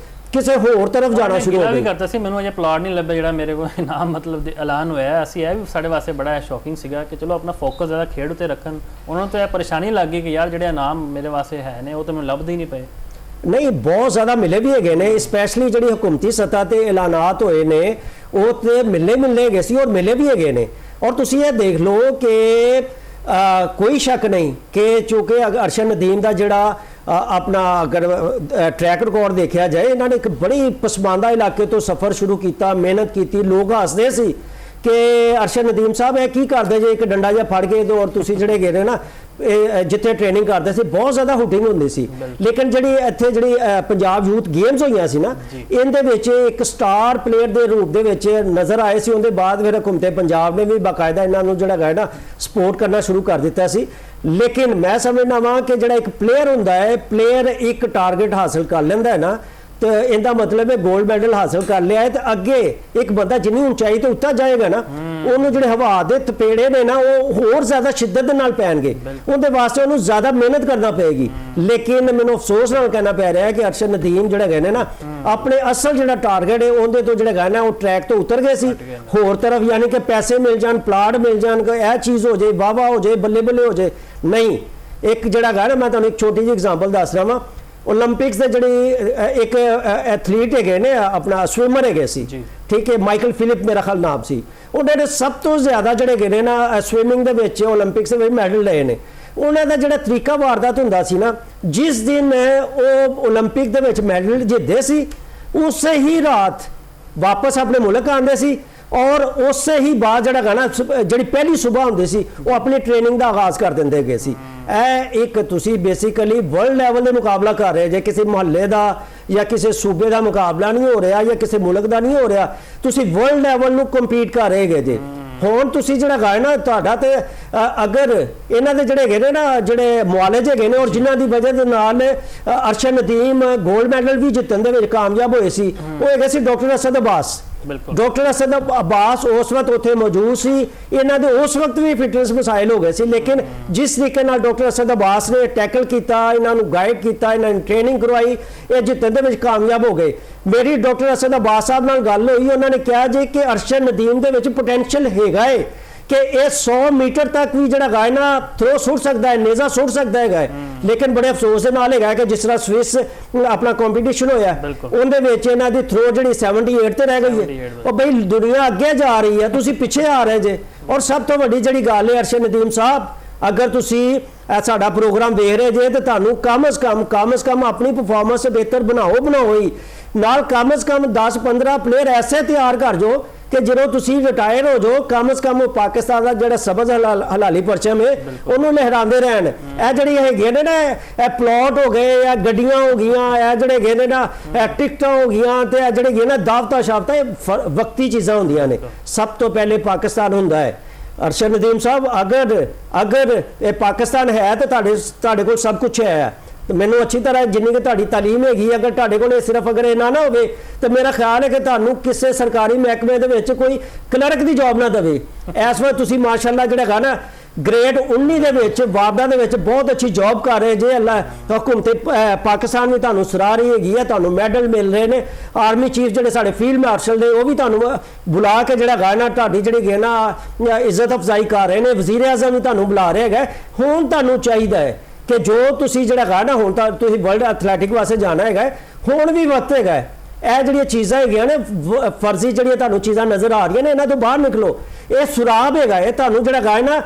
ਕਿਸੇ ਹੋਰ ਤਰਫ ਜਾਣਾ ਸ਼ੁਰੂ ਹੋ ਗਈ। ਕਰਦਾ ਸੀ ਮੈਨੂੰ ਅਜੇ ਪਲਾਟ ਨਹੀਂ ਲੱਭਿਆ ਜਿਹੜਾ ਮੇਰੇ ਕੋਲ ਇਨਾਮ ਮਤਲਬ ਐਲਾਨ ਹੋਇਆ। ਅਸੀਂ ਇਹ ਵੀ ਸਾਡੇ ਵਾਸਤੇ ਬੜਾ ਸ਼ੌਕਿੰਗ ਸੀਗਾ ਕਿ ਚਲੋ ਆਪਣਾ ਫੋਕਸ ਜ਼ਿਆਦਾ ਖੇਡ ਉੱਤੇ ਰੱਖਣ। ਉਹਨਾਂ ਨੂੰ ਤਾਂ ਇਹ ਪਰੇਸ਼ਾਨੀ ਲੱਗ ਗਈ ਕਿ ਯਾਰ ਜਿਹੜੇ ਇਨਾਮ ਮੇਰੇ ਵਾਸਤੇ ਹੈ ਨੇ ਉਹ ਤਾਂ ਮੈਨੂੰ ਲੱਭਦੇ ਹੀ ਨਹੀਂ ਪਏ। ਨਹੀਂ, ਬਹੁਤ ਜ਼ਿਆਦਾ ਮਿਲੇ ਵੀ ਹੈਗੇ ਨੇ, ਸਪੈਸ਼ਲੀ ਜਿਹੜੀ ਹਕੂਮਤੀ ਸਤ੍ਹਾ ਤੇ ਐਲਾਨਾਤ ਹੋਏ ਨੇ ਉਹ ਤੇ ਮਿਲਨੇ ਹੈਗੇ ਸੀ, ਔਰ ਮਿਲੇ ਵੀ ਹੈਗੇ ਨੇ। ਔਰ ਤੁਸੀਂ ਇਹ ਦੇਖ ਲਓ ਕਿ ਕੋਈ ਸ਼ੱਕ ਨਹੀਂ ਕਿ ਚूंकि ਅਰਸ਼ਦ ਨਦੀਮ ਦਾ ਜਿਹੜਾ अपना अगर ट्रैक रिकॉर्ड देखा जाए, इन्होंने एक बड़ी पसमानदा इलाके तो सफ़र शुरू किया, मेहनत की, लोग हसदे सी कि अरशद नदीम साहब है की करते जे, एक डंडा जिहा फड़ के तो और तुसीं जिहड़े गए ना जिथे ट्रेनिंग करते सी, बहुत ज़्यादा हुटिंग होंदी सी। लेकिन जिहड़ी इत्थे जिहड़ी पंजाब यूथ गेम्स होईयां सी ना, इहदे विच एक स्टार प्लेयर के रूप दे विच नज़र आए सी। उहदे बाद फिर हुकूमत पंजाब ने भी बाकायदा इन्हां नूं जिहड़ा है ना सपोर्ट करना शुरू कर दिता सी। लेकिन मैं समझना वा कि जिहड़ा एक प्लेयर हुंदा है, प्लेयर एक टारगेट हासिल कर लैंदा है ना, तो इनका मतलब है गोल्ड मैडल हासिल कर लिया है, तो अगे एक बंदा जिन्नी ऊंचाई तो उत्ता जाएगा ना, उन्होंने जो हवा के थपेड़े ने ना वो होर ज्यादा शिद्दत नाल पैणगे, उहदे वास्ते उन्होंने ज्यादा मेहनत करना पेगी। लेकिन मैनूं अफसोस नाल कहना पै रहा है कि अरशद नदीम जिहड़ा है ना अपने असल जिहड़ा टारगेट है उहदे तो जिहड़ा है ना वो ट्रैक तो उतर गए सी होर तरफ, यानी कि पैसे मिल जान, प्लाट मिल जान, यह चीज़ हो जाए, वाहवा हो जाए, बल्ले बल्ले हो जाए। नहीं, एक जिहड़ा है ना, मैं तुहानूं एक छोटी जी एग्जाम्पल दस रहा वां। ओलंपिक्स के जिहड़ी एक एथलीट है ने अपना स्विमर है सी, ठीक है, माइकल फिलिप मेरा ख्याल नाम सी, उन्होंने सब तो ज़्यादा जिहड़े ने ना स्विमिंग के ओलंपिक्स के मैडल लए ने। उन्हों का जिहड़ा तरीका वारदात हुंदा सी ना, जिस दिन वो ओलंपिक दे विच मैडल जितदे सी उस ही रात वापस अपने मुल्क आंदे सी, और उससे ही बाद जिहड़ा गाना जिहड़ी पहली सुबह होंदी सी वो अपनी ट्रेनिंग का आगाज़ कर देंदे गए सी। एक तुसी बेसिकली वर्ल्ड लैवल का मुकाबला कर रहे जे, किसी मोहल्ले का या किसी सूबे का मुकाबला नहीं हो रहा या किसी मुल्क का नहीं हो रहा, तुसी वर्ल्ड लैवल नूं कंपीट कर रहे गे जे। हुण तुसी जिहड़ा गा ना तुहाडा ते अगर इन्हां दे जिहड़े हैगे ना जिहड़े मुआलजे हैगे ने और जिन्हां दी वजह दे नाल अरशद नदीम गोल्ड मैडल भी जितन दे विच कामयाब होए सी, वो हैगे सी डॉक्टर असद अब्बास। डॉक्टर असद अब्बास उस वक्त उत्थे मौजूद सी, इन्हां दे उस वक्त भी फिटनेस मसाइल हो गए सी, लेकिन जिस तरीके नाल डॉक्टर असद अब्बास ने टैकल किया, इन्हां नूं गाइड किया, इन्हां ट्रेनिंग करवाई, ये जितन दे विच कामयाब हो गए। मेरी डॉक्टर असद अब्बास साहब नाल गल हुई, उन्होंने कहा जे कि अरशद नदीम दे विच पोटेंशियल हैगा है कि ये 100 मीटर तक भी जिहड़ा है ना थ्रो सुट सकता है, नेजा सुट सकता है। लेकिन बड़े अफसोस के नाल है कि जिस तरह स्विस अपना कंपीटिशन होया उहदे विच इन्हां दी थ्रो जिहड़ी 78 ते रह गई है। और भाई दुनिया अगे जा रही है, तुसीं पिछे आ रहे जे। और सब तो वड्डी जिहड़ी गल है अरशद नदीम साहब, अगर तुसीं साडा प्रोग्राम देख रहे जे तो तुहानूं कम अज कम अपनी परफॉर्मेंस बेहतर बनाओ ही नाल, कम अज कम 10-15 प्लेयर ऐसे तैयार कर जो ਕਿ ਜਦੋਂ ਤੁਸੀਂ ਰਿਟਾਇਰ ਹੋ ਜਾਓ ਕਮ ਸੇ ਕਮ ਪਾਕਿਸਤਾਨ ਦਾ ਜਿਹੜਾ ਸਬਜ਼ ਹਲਾਲੀ ਪਰਚਮ ਹੈ ਉਹਨੂੰ ਲਹਿਰਾਉਂਦੇ ਰਹਿਣ। ਇਹ ਜਿਹੜੀ ਹੈਗੇ ਨੇ ਨਾ ਇਹ ਪਲਾਟ ਹੋ ਗਏ ਜਾਂ ਗੱਡੀਆਂ ਹੋ ਗਈਆਂ, ਇਹ ਜਿਹੜੇ ਹੈਗੇ ਨੇ ਨਾ ਇਹ ਟਿਕਟਾਂ ਹੋ ਗਈਆਂ, ਤੇ ਇਹ ਜਿਹੜੇ ਹੈਗੇ ਨਾ ਦਾਵਤਾਂ ਸ਼ਾਵਤਾਂ, ਇਹ ਵਕਤੀ ਚੀਜ਼ਾਂ ਹੁੰਦੀਆਂ ਨੇ। ਸਭ ਤੋਂ ਪਹਿਲੇ ਪਾਕਿਸਤਾਨ ਹੁੰਦਾ ਹੈ। ਅਰਸ਼ਦ ਨਦੀਮ ਸਾਹਿਬ, ਅਗਰ ਇਹ ਪਾਕਿਸਤਾਨ ਹੈ ਤਾਂ ਤੁਹਾਡੇ ਕੋਲ ਸਭ ਕੁਝ ਹੈ। ਤੇ ਮੈਨੂੰ ਅੱਛੀ ਤਰ੍ਹਾਂ ਜਿੰਨੀ ਕਿ ਤੁਹਾਡੀ ਤਾਲੀਮ ਹੈਗੀ, ਅਗਰ ਤੁਹਾਡੇ ਕੋਲ ਸਿਰਫ ਅਗਰ ਇਹ ਨਾ ਹੋਵੇ ਤਾਂ ਮੇਰਾ ਖਿਆਲ ਹੈ ਕਿ ਤੁਹਾਨੂੰ ਕਿਸੇ ਸਰਕਾਰੀ ਮਹਿਕਮੇ ਦੇ ਵਿੱਚ ਕੋਈ ਕਲਰਕ ਦੀ ਜੌਬ ਨਾ ਦੇਵੇ। ਇਸ ਵਾਰ ਤੁਸੀਂ ਮਾਸ਼ਾਅੱਲਾ ਜਿਹੜਾ ਹੈਗਾ ਨਾ ਗ੍ਰੇਡ 19 ਦੇ ਵਿੱਚ ਵਾਰਡਾ ਦੇ ਵਿੱਚ ਬਹੁਤ ਅੱਛੀ ਜੌਬ ਕਰ ਰਹੇ ਜੇ। ਅੱਲਾ ਹਕੂਮਤ ਪਾਕਿਸਤਾਨ ਵੀ ਤੁਹਾਨੂੰ ਸਰਾਹ ਰਹੀ ਹੈਗੀ ਹੈ, ਤੁਹਾਨੂੰ ਮੈਡਲ ਮਿਲ ਰਹੇ ਨੇ। ਆਰਮੀ ਚੀਫ ਜਿਹੜੇ ਸਾਡੇ ਫੀਲਡ ਮਾਰਸ਼ਲ ਨੇ ਉਹ ਵੀ ਤੁਹਾਨੂੰ ਬੁਲਾ ਕੇ ਜਿਹੜਾ ਹੈਗਾ ਨਾ ਤੁਹਾਡੀ ਜਿਹੜੀ ਹੈ ਨਾ ਇੱਜ਼ਤ ਅਫਜ਼ਾਈ ਕਰ ਰਹੇ ਨੇ। ਵਜ਼ੀਰ ਆਜ਼ਮ ਵੀ ਤੁਹਾਨੂੰ ਬੁਲਾ ਰਿਹਾ ਹੈਗਾ। ਹੁਣ ਤੁਹਾਨੂੰ ਚਾਹੀਦਾ ਹੈ ਕਿ ਜੋ ਤੁਸੀਂ ਜਿਹੜਾ ਹੈਗਾ ਨਾ ਹੁਣ ਤਾਂ ਤੁਸੀਂ ਵਰਲਡ ਐਥਲੈਟਿਕ ਵਾਸਤੇ ਜਾਣਾ ਹੈਗਾ, ਹੁਣ ਵੀ ਵਕਤ ਹੈਗਾ। ਇਹ ਜਿਹੜੀਆਂ ਚੀਜ਼ਾਂ ਹੈਗੀਆਂ ਨੇ ਫਰਜ਼ੀ ਜਿਹੜੀਆਂ ਤੁਹਾਨੂੰ ਚੀਜ਼ਾਂ ਨਜ਼ਰ ਆ ਰਹੀਆਂ ਨੇ, ਇਹਨਾਂ ਤੋਂ ਬਾਹਰ ਨਿਕਲੋ। ਇਹ ਸੁਰਾਬ ਹੈਗਾ, ਇਹ ਤੁਹਾਨੂੰ ਜਿਹੜਾ ਹੈਗਾ ਨਾ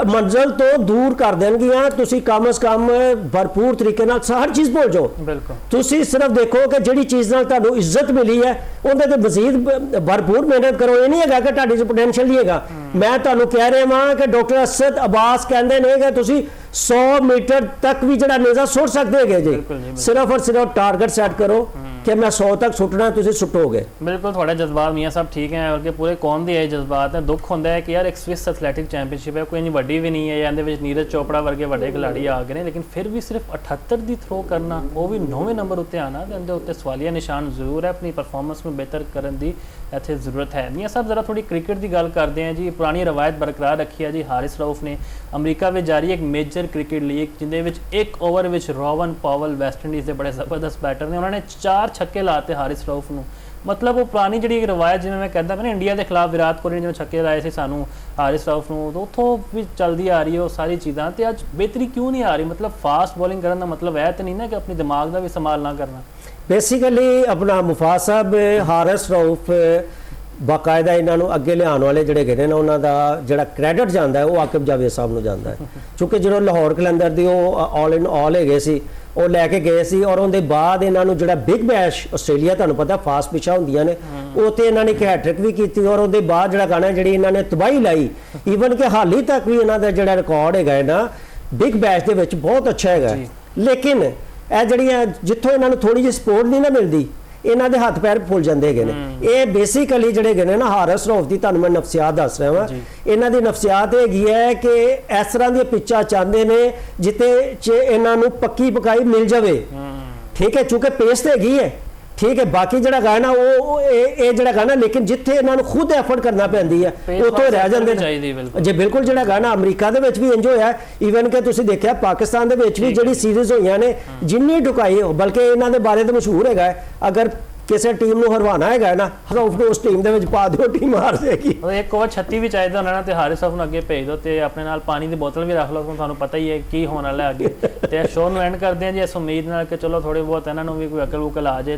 ਮੰਜ਼ਿਲ ਤੋਂ ਦੂਰ ਕਰ ਦੇਣਗੀਆਂ। ਤੁਸੀਂ ਕਮ ਸੇ ਕਮ ਭਰਪੂਰ ਤਰੀਕੇ ਨਾਲ ਹਰ ਚੀਜ਼ ਭੁੱਲ ਜਾਓ। ਬਿਲਕੁਲ, ਤੁਸੀਂ ਸਿਰਫ ਦੇਖੋ ਕਿ ਜਿਹੜੀ ਚੀਜ਼ ਨਾਲ ਤੁਹਾਨੂੰ ਇੱਜ਼ਤ ਮਿਲੀ ਹੈ ਉਹਦੇ ਤੇ ਮਜ਼ੀਦ ਭਰਪੂਰ ਮਿਹਨਤ ਕਰੋ। ਇਹ ਨਹੀਂ ਹੈਗਾ ਕਿ ਤੁਹਾਡੀ 'ਚ ਪੋਟੈਂਸ਼ੀਅਲ ਨਹੀਂ ਹੈਗਾ। ਮੈਂ ਤੁਹਾਨੂੰ ਕਹਿ ਰਿਹਾ ਵਾਂ ਕਿ ਡਾਕਟਰ ਅਸਦ ਅਬਾਸ ਕਹਿੰਦੇ ਨੇ ਕਿ ਤੁਸੀਂ 100 ਮੀਟਰ ਤੱਕ ਵੀ ਜਿਹੜਾ ਨੇਜ਼ਾ ਸੁੱਟ ਸਕਦੇ ਹੈਗੇ ਜੀ। ਸਿਰਫ ਔਰ ਸਿਰਫ ਟਾਰਗੇਟ ਸੈੱਟ ਕਰੋ ਕਿ ਮੈਂ 100 ਤੱਕ ਸੁੱਟਣਾ, ਤੁਸੀਂ ਸੁੱਟੋਗੇ। ਬਿਲਕੁਲ, ਤੁਹਾਡੇ ਜਜ਼ਬਾਤ ਮੀਆਂ ਸਾਹਿਬ ਠੀਕ ਹੈ, ਔਰ ਕਿ ਪੂਰੇ ਕੌਮ ਦੇ ਇਹ ਜਜ਼ਬਾਤ ਹੈ। ਦੁੱਖ ਹੁੰਦਾ ਹੈ ਕਿ ਯਾਰ ਇੱਕ ਸਵਿਸ ਐਥਲੈਟਿਕ ਚੈਂਪੀਅਨਸ਼ਿਪ ਹੈ, ਕੋਈ ਇੰਨੀ ਵੱਡੀ ਵੀ ਨਹੀਂ ਹੈ, ਇਹਦੇ ਵਿੱਚ ਨੀਰਜ ਚੋਪੜਾ ਵਰਗੇ ਵੱਡੇ ਖਿਡਾਰੀ ਆ ਗਏ ਨੇ, ਲੇਕਿਨ ਫਿਰ ਵੀ ਸਿਰਫ 78 ਦੀ ਥਰੋ ਕਰਨਾ, ਉਹ ਵੀ 9ਵੇਂ ਨੰਬਰ ਉੱਤੇ ਆਣਾ, ਤੇ ਇਹਦੇ ਉੱਤੇ ਸਵਾਲੀਆ ਨਿਸ਼ਾਨ ਜ਼ਰੂਰ ਹੈ। ਆਪਣੀ ਪਰਫਾਰਮੈਂਸ ਨੂੰ ਬਿਹਤਰ ਕਰਨ ਦੀ ਇੱਥੇ ਜ਼ਰੂਰਤ ਹੈ। ਮੀਆਂ ਸਾਹਿਬ ਜ਼ਰਾ ਥੋੜੀ ਕ੍ਰਿਕਟ ਦੀ ਗੱਲ ਕਰਦੇ ਹਾਂ ਜੀ। ਪੁਰਾਣੀ ਰਵਾਇਤ ਬਰਕਰਾਰ ਰੱਖੀ ਹੈ ਜੀ। ਹਾਰਿਸ ਰਊਫ ਨੇ ਅਮਰੀਕਾ ਵਿੱਚ ਜਾਰੀ ਇੱਕ ਮੇਜਰ ਕ੍ਰਿਕਟ ਲੀਗ, ਜਿਹਦੇ ਵਿੱਚ ਇੱਕ ਓਵਰ ਵਿੱਚ ਰੋਵਨ ਪਾਵਲ ਵੈਸਟ ਇੰਡੀਜ਼ ਦੇ ਬੜੇ ਜ਼ਬਰਦਸਤ ਬੈਟਰ ਨੇ, ਉਹਨਾਂ ਨੇ 4 ਛੱਕੇ ਲਾਤੇ ਹਾਰਿਸ ਰਊਫ ਨੂੰ। ਮਤਲਬ ਉਹ ਪੁਰਾਣੀ ਜਿਹੜੀ ਇੱਕ ਰਵਾਇਤ, ਜਿਵੇਂ ਮੈਂ ਕਹਿੰਦਾ ਮੈਂ ਇੰਡੀਆ ਦੇ ਖਿਲਾਫ ਵਿਰਾਟ ਕੋਹਲੀ ਨੇ ਜਿਵੇਂ ਛੱਕੇ ਲਾਏ ਸੀ ਸਾਨੂੰ ਹਾਰਿਸ ਰਊਫ ਨੂੰ, ਉੱਥੋਂ ਵੀ ਚੱਲਦੀ ਆ ਰਹੀ ਹੈ ਉਹ ਸਾਰੀ ਚੀਜ਼ਾਂ। ਤੇ ਅੱਜ ਬਿਹਤਰੀ ਕਿਉਂ ਨਹੀਂ ਆ ਰਹੀ? ਮਤਲਬ ਫਾਸਟ ਬੋਲਿੰਗ ਕਰਨ ਦਾ ਮਤਲਬ ਇਹ ਤਾਂ ਨਹੀਂ ਨਾ ਕਿ ਆਪਣੇ ਦਿਮਾਗ ਦਾ ਵੀ ਇਸਤੇਮਾਲ ਨਾ ਕਰਨਾ। ਬੇਸਿਕਲੀ ਆਪਣਾ ਮੁਫਾਜ਼ ਸਾਹਿਬ, ਹਾਰਿਸ ਰਊਫ ਬਾਕਾਇਦਾ ਇਹਨਾਂ ਨੂੰ ਅੱਗੇ ਲਿਆਉਣ ਵਾਲੇ ਜਿਹੜੇ ਹੈਗੇ ਨੇ ਉਹਨਾਂ ਦਾ ਜਿਹੜਾ ਕ੍ਰੈਡਿਟ ਜਾਂਦਾ ਹੈ ਉਹ ਆਕਿਬ ਜਾਵੇਦ ਸਾਹਿਬ ਨੂੰ ਜਾਂਦਾ ਹੈ। ਕਿਉਂਕਿ ਜਦੋਂ ਲਾਹੌਰ ਕਲੰਦਰ ਦੀ ਉਹ ਆਲ ਇਨ ਆਲ ਹੈਗੇ ਸੀ, ਉਹ ਲੈ ਕੇ ਗਏ ਸੀ, ਔਰ ਉਹਦੇ ਬਾਅਦ ਇਹਨਾਂ ਨੂੰ ਜਿਹੜਾ ਬਿਗ ਬੈਸ਼ ਆਸਟ੍ਰੇਲੀਆ, ਤੁਹਾਨੂੰ ਪਤਾ ਫਾਸਟ ਪਿੱਛਾਂ ਹੁੰਦੀਆਂ ਨੇ, ਉੱਥੇ ਇਹਨਾਂ ਨੇ ਇੱਕ ਹੈਟ੍ਰਿਕ ਵੀ ਕੀਤੀ, ਔਰ ਉਹਦੇ ਬਾਅਦ ਜਿਹੜਾ ਗਾਣਾ ਜਿਹੜੀ ਇਹਨਾਂ ਨੇ ਤਬਾਹੀ ਲਾਈ। ਈਵਨ ਕਿ ਹਾਲੀ ਤੱਕ ਵੀ ਇਹਨਾਂ ਦਾ ਜਿਹੜਾ ਰਿਕਾਰਡ ਹੈਗਾ ਨਾ ਬਿਗ ਬੈਸ਼ ਦੇ ਵਿੱਚ ਬਹੁਤ ਅੱਛਾ ਹੈਗਾ। ਲੇਕਿਨ ਇਹ ਜਿਹੜੀਆਂ ਜਿੱਥੋਂ ਇਹਨਾਂ ਨੂੰ ਥੋੜੀ ਜਿਹੀ ਸਪੋਰਟ ਨਹੀਂ ਨਾ ਮਿਲਦੀ, ਇਹਨਾਂ ਦੇ ਹੱਥ ਪੈਰ ਫੁੱਲ ਜਾਂਦੇ ਹੈਗੇ ਨੇ। ਇਹ ਬੇਸਿਕਲੀ ਜਿਹੜੇ ਹੈਗੇ ਨੇ ਨਾ ਹਾਰਿਸ ਰਊਫ ਦੀ ਤੁਹਾਨੂੰ ਮੈਂ ਨਫਸੀਆਤ ਦੱਸ ਰਿਹਾ ਵਾਂ। ਇਹਨਾਂ ਦੀ ਨਫਸੀਆਤ ਹੈਗੀ ਹੈ ਕਿ ਇਸ ਤਰ੍ਹਾਂ ਦੀਆਂ ਪਿੱਚਾਂ ਚਾਹੁੰਦੇ ਨੇ ਜਿੱਤੇ ਇਹਨਾਂ ਨੂੰ ਪੱਕੀ ਪਕਾਈ ਮਿਲ ਜਾਵੇ। ਠੀਕ ਹੈ, ਚੂੰਕਿ ਪੇਸ ਤੇ ਹੈਗੀ ਹੈ, ਠੀਕ ਹੈ, ਬਾਕੀ ਜਿਹੜਾ ਗਾਣਾ ਉਹ ਇਹ ਜਿਹੜਾ ਗਾਣਾ, ਲੇਕਿਨ ਜਿੱਥੇ ਇਹਨਾਂ ਨੂੰ ਖੁਦ ਐਫਰਟ ਕਰਨਾ ਪੈਂਦੀ ਹੈ ਉੱਥੋਂ ਰਹਿ ਜਾਂਦੇ ਨੇ ਜੀ। ਬਿਲਕੁਲ, ਜਿਹੜਾ ਗਾਣਾ ਅਮਰੀਕਾ ਦੇ ਵਿੱਚ ਵੀ ਇੰਜ ਹੋਇਆ। ਈਵਨ ਕਿ ਤੁਸੀਂ ਦੇਖਿਆ ਪਾਕਿਸਤਾਨ ਦੇ ਵਿੱਚ ਵੀ ਜਿਹੜੀ ਸੀਰੀਜ਼ ਹੋਈਆਂ ਨੇ, ਜਿੰਨੀ ਢੁਕਾਈ ਹੋ, ਬਲਕਿ ਇਹਨਾਂ ਦੇ ਬਾਰੇ ਤਾਂ ਮਸ਼ਹੂਰ ਹੈਗਾ ਹੈ, ਅਗਰ ਕਿਸੇ ਟੀਮ ਨੂੰ ਹਰਵਾਣਾ ਹੈਗਾ ਨਾ ਰਊਫ ਨੂੰ ਉਸ ਟੀਮ ਦੇ ਵਿੱਚ ਪਾ ਦਿਓ, ਟੀਮ ਹਾਰ ਜਾਏਗੀ। ਉਹ ਇੱਕ ਓਵਰ 36 ਵੀ ਚਾਹੀਦਾ ਉਹਨਾਂ ਨੇ, ਤੇ ਹਾਰਿਸ ਰਊਫ ਨੂੰ ਅੱਗੇ ਭੇਜ ਦਿਓ ਤੇ ਆਪਣੇ ਨਾਲ ਪਾਣੀ ਦੀ ਬੋਤਲ ਵੀ ਰੱਖ ਲਓ, ਤੁਹਾਨੂੰ ਪਤਾ ਹੀ ਹੈ ਕੀ ਹੋਣ ਵਾਲਾ ਅੱਗੇ। ਤੇ ਸ਼ੋਅ ਨੂੰ ਐਂਡ ਕਰਦੇ ਹਾਂ ਜੀ ਇਸ ਉਮੀਦ ਨਾਲ ਕਿ ਚਲੋ ਥੋੜੀ ਬਹੁਤ ਇਹਨਾਂ ਨੂੰ ਵੀ ਕੋਈ ਅਕਲ ਉਕਲ ਆ ਜਾਏ।